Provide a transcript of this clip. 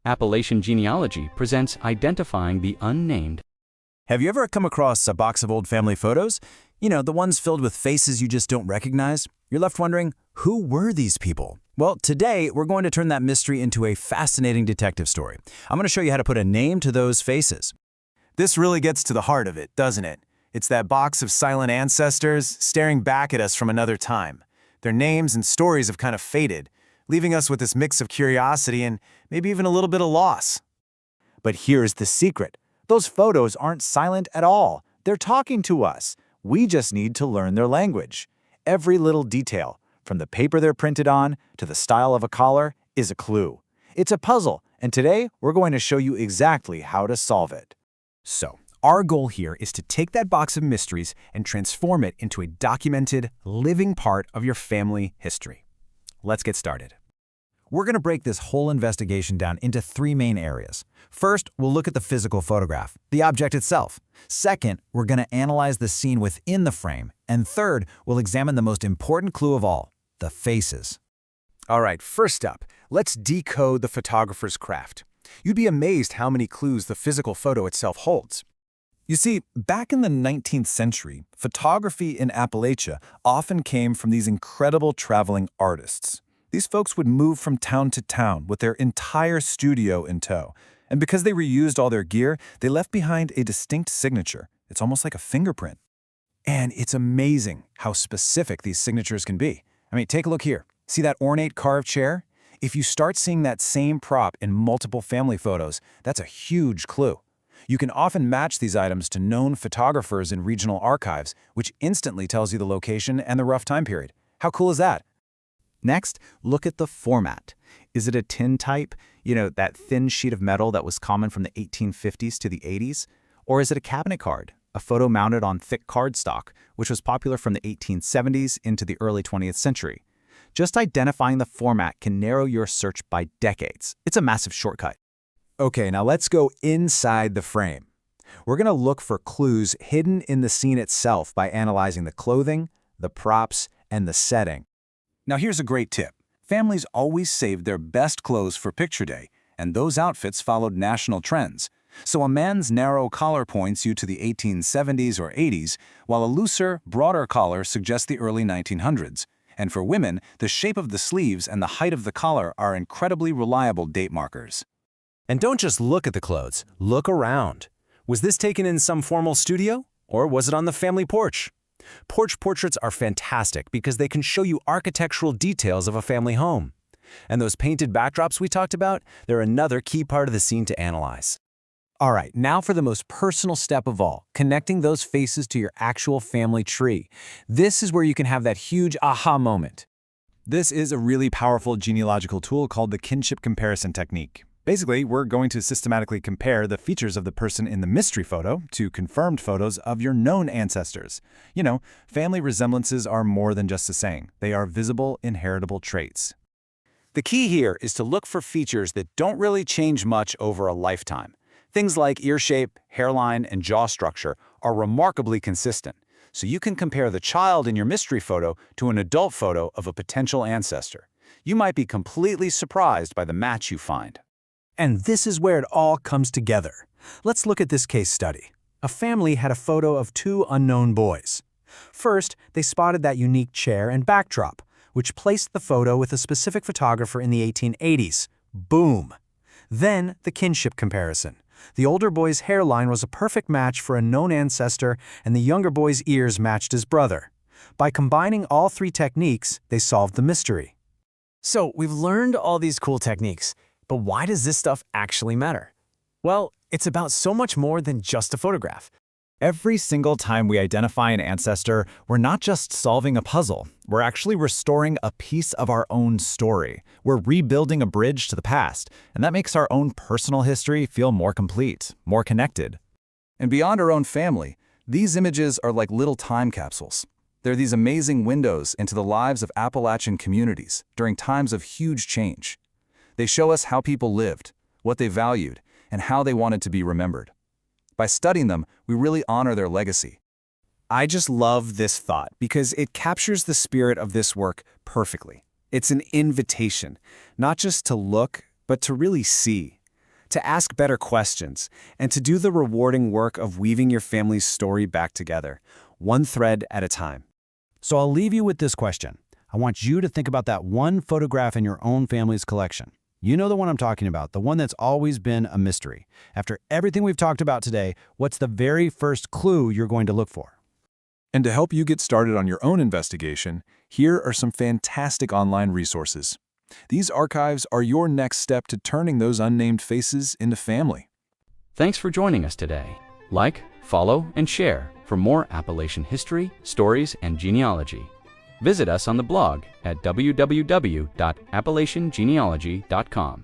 Appalachian Genealogy presents Identifying the Unnamed. Have you ever come across a box of old family photos? You know, the ones filled with faces you just don't recognize? You're left wondering, who were these people? Well, today we're going to turn that mystery into a fascinating detective story. I'm going to show you how to put a name to those faces. This really gets to the heart of it, doesn't it? It's that box of silent ancestors staring back at us from another time. Their names and stories have kind of faded, leaving us with this mix of curiosity and maybe even a little bit of loss. But here's the secret. Those photos aren't silent at all. They're talking to us. We just need to learn their language. Every little detail, from the paper they're printed on to the style of a collar, is a clue. It's a puzzle, and today we're going to show you exactly how to solve it. So, our goal here is to take that box of mysteries and transform it into a documented, living part of your family history. Let's get started. We're going to break this whole investigation down into three main areas. First, we'll look at the physical photograph, the object itself. Second, we're going to analyze the scene within the frame. And third, we'll examine the most important clue of all, the faces. All right, first up, let's decode the photographer's craft. You'd be amazed how many clues the physical photo itself holds. You see, back in the 19th century, photography in Appalachia often came from these incredible traveling artists. These folks would move from town to town with their entire studio in tow. And because they reused all their gear, they left behind a distinct signature. It's almost like a fingerprint. And it's amazing how specific these signatures can be. I mean, take a look here. See that ornate carved chair? If you start seeing that same prop in multiple family photos, that's a huge clue. You can often match these items to known photographers in regional archives, which instantly tells you the location and the rough time period. How cool is that? Next, look at the format. Is it a tin type, that thin sheet of metal that was common from the 1850s to the 80s? Or is it a cabinet card, a photo mounted on thick cardstock, which was popular from the 1870s into the early 20th century? Just identifying the format can narrow your search by decades. It's a massive shortcut. Okay, now let's go inside the frame. We're going to look for clues hidden in the scene itself by analyzing the clothing, the props, and the setting. Now here's a great tip. Families always saved their best clothes for picture day, and those outfits followed national trends. So a man's narrow collar points you to the 1870s or 80s, while a looser, broader collar suggests the early 1900s. And for women, the shape of the sleeves and the height of the collar are incredibly reliable date markers. And don't just look at the clothes, look around. Was this taken in some formal studio? Or was it on the family porch? Porch portraits are fantastic because they can show you architectural details of a family home. And those painted backdrops we talked about, they're another key part of the scene to analyze. All right, now for the most personal step of all, connecting those faces to your actual family tree. This is where you can have that huge aha moment. This is a really powerful genealogical tool called the kinship comparison technique. Basically, we're going to systematically compare the features of the person in the mystery photo to confirmed photos of your known ancestors. You know, family resemblances are more than just a saying. They are visible, inheritable traits. The key here is to look for features that don't really change much over a lifetime. Things like ear shape, hairline, and jaw structure are remarkably consistent, so you can compare the child in your mystery photo to an adult photo of a potential ancestor. You might be completely surprised by the match you find. And this is where it all comes together. Let's look at this case study. A family had a photo of two unknown boys. First, they spotted that unique chair and backdrop, which placed the photo with a specific photographer in the 1880s. Boom! Then, the kinship comparison. The older boy's hairline was a perfect match for a known ancestor, and the younger boy's ears matched his brother. By combining all three techniques, they solved the mystery. So, we've learned all these cool techniques. But why does this stuff actually matter? Well, it's about so much more than just a photograph. Every single time we identify an ancestor, we're not just solving a puzzle. We're actually restoring a piece of our own story. We're rebuilding a bridge to the past, and that makes our own personal history feel more complete, more connected. And beyond our own family, these images are like little time capsules. They're these amazing windows into the lives of Appalachian communities during times of huge change. They show us how people lived, what they valued, and how they wanted to be remembered. By studying them, we really honor their legacy. I just love this thought because it captures the spirit of this work perfectly. It's an invitation, not just to look, but to really see. to ask better questions, and to do the rewarding work of weaving your family's story back together, one thread at a time. So I'll leave you with this question. I want you to think about that one photograph in your own family's collection. You know the one I'm talking about, the one that's always been a mystery. After everything we've talked about today, what's the very first clue you're going to look for? And to help you get started on your own investigation, here are some fantastic online resources. These archives are your next step to turning those unnamed faces into family. Thanks for joining us today. Like, follow, and share for more Appalachian history, stories, and genealogy. Visit us on the blog at www.appalachiangenealogy.com.